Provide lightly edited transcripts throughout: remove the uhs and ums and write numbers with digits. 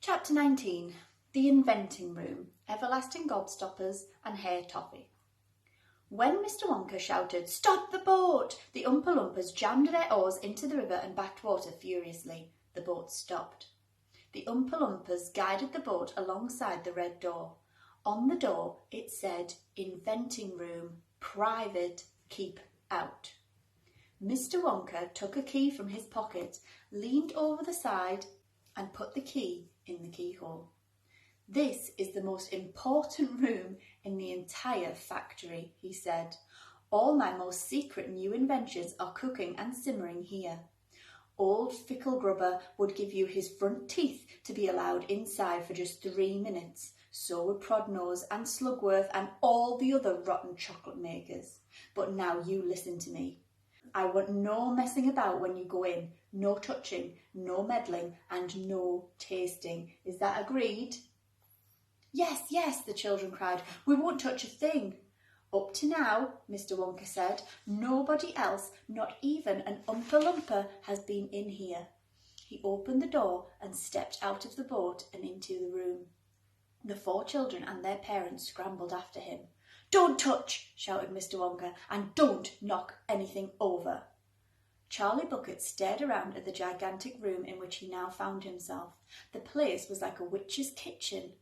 Chapter 19. The Inventing Room, Everlasting Gobstoppers and Hair Toffee. When Mr. Wonka shouted, "Stop the boat!" the Oompa Loompas jammed their oars into the river and backed water furiously. The boat stopped. The Oompa Loompas guided the boat alongside the red door. On the door it said, "Inventing Room, Private, Keep Out." Mr. Wonka took a key from his pocket, leaned over the side and put the key in the keyhole. "This is the most important room in the entire factory," he said. "All my most secret new inventions are cooking and simmering here. Old Fickle Grubber would give you his front teeth to be allowed inside for just 3 minutes. So would Prodnose and Slugworth and all the other rotten chocolate makers. But now you listen to me. I want no messing about when you go in, no touching, no meddling, and no tasting. Is that agreed?" "Yes, yes," the children cried. "We won't touch a thing." "Up to now," Mr. Wonka said, "nobody else, not even an Oompa Loompa, has been in here." He opened the door and stepped out of the boat and into the room. The 4 children and their parents scrambled after him. "Don't touch!" shouted Mr. Wonka, "and don't knock anything over." Charlie Bucket stared around at the gigantic room in which he now found himself. The place was like a witch's kitchen.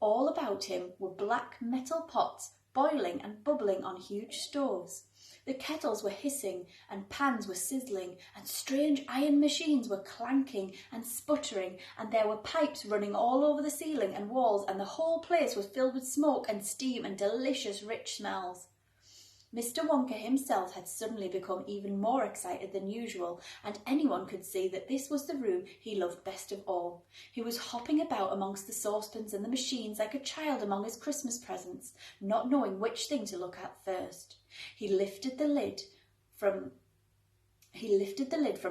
All about him were black metal pots boiling and bubbling on huge stoves. The kettles were hissing and pans were sizzling and strange iron machines were clanking and sputtering, and there were pipes running all over the ceiling and walls, and the whole place was filled with smoke and steam and delicious rich smells. Mr. Wonka himself had suddenly become even more excited than usual, and anyone could see that this was the room he loved best of all. He was hopping about amongst the saucepans and the machines like a child among his Christmas presents, not knowing which thing to look at first. He lifted the lid from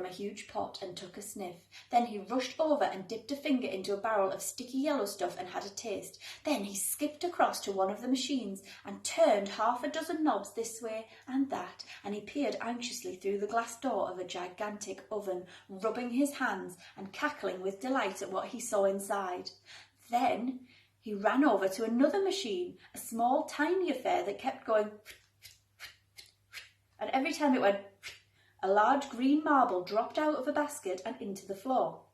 a huge pot and took a sniff. Then he rushed over and dipped a finger into a barrel of sticky yellow stuff and had a taste. Then he skipped across to one of the machines and turned 6 knobs this way and that, and he peered anxiously through the glass door of a gigantic oven, rubbing his hands and cackling with delight at what he saw inside. Then he ran over to another machine, a small, tiny affair that kept going, and every time it went, a large green marble dropped out of a basket and into the floor.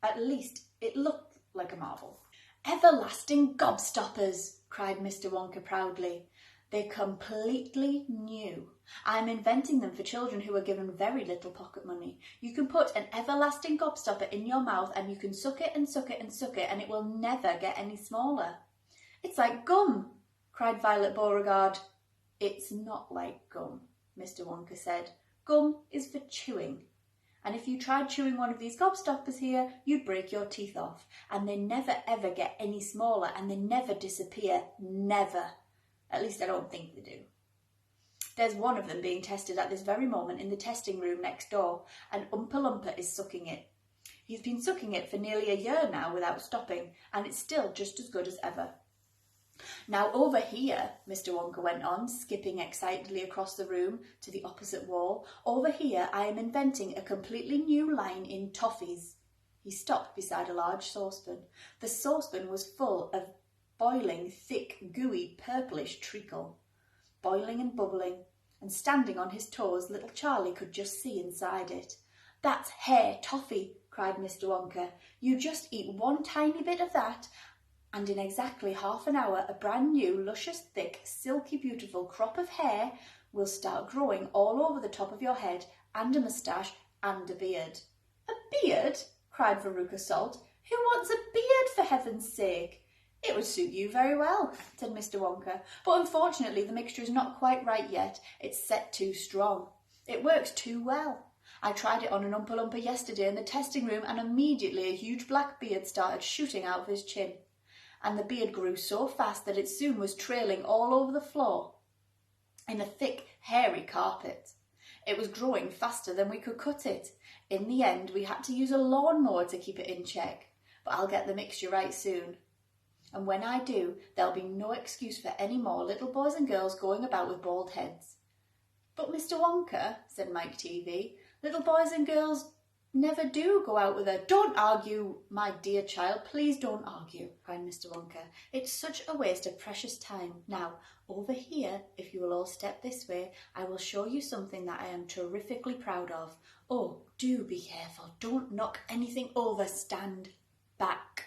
At least it looked like a marble. "Everlasting Gobstoppers!" cried Mr. Wonka proudly. "They're completely new. I'm inventing them for children who are given very little pocket money. You can put an everlasting gobstopper in your mouth and you can suck it and suck it and suck it and it will never get any smaller." "It's like gum!" cried Violet Beauregard. "It's not like gum," Mr. Wonka said. "Gum is for chewing. And if you tried chewing one of these gobstoppers here, you'd break your teeth off. And they never ever get any smaller and they never disappear. Never. At least I don't think they do. There's one of them being tested at this very moment in the testing room next door, and Oompa Loompa is sucking it. He's been sucking it for nearly a year now without stopping, and it's still just as good as ever. Now over here," Mr. Wonka went on, skipping excitedly across the room to the opposite wall, "over here I am inventing a completely new line in toffees." He stopped beside a large saucepan. The saucepan was full of boiling, thick, gooey, purplish treacle. Boiling and bubbling, and standing on his toes, little Charlie could just see inside it. "That's hair toffee," cried Mr. Wonka. "You just eat one tiny bit of that, and in exactly half an hour a brand new, luscious, thick, silky, beautiful crop of hair will start growing all over the top of your head, and a moustache and a beard." "A beard?" cried Veruca Salt. "Who wants a beard, for heaven's sake?" "It would suit you very well," said Mr. Wonka, "but unfortunately the mixture is not quite right yet. It's set too strong. It works too well. I tried it on an Oompa Loompa yesterday in the testing room, and immediately a huge black beard started shooting out of his chin. And the beard grew so fast that it soon was trailing all over the floor in a thick, hairy carpet. It was growing faster than we could cut it. In the end, we had to use a lawnmower to keep it in check, but I'll get the mixture right soon. And when I do, there'll be no excuse for any more little boys and girls going about with bald heads." "But Mr. Wonka," said Mike TV, "little boys and girls never do go out with her. Don't argue, my dear child. Please don't argue, cried Mr. Wonka. It's such a waste of precious time. Now, over here, if you will all step this way, I will show you something that I am terrifically proud of. Oh, do be careful. Don't knock anything over. Stand back.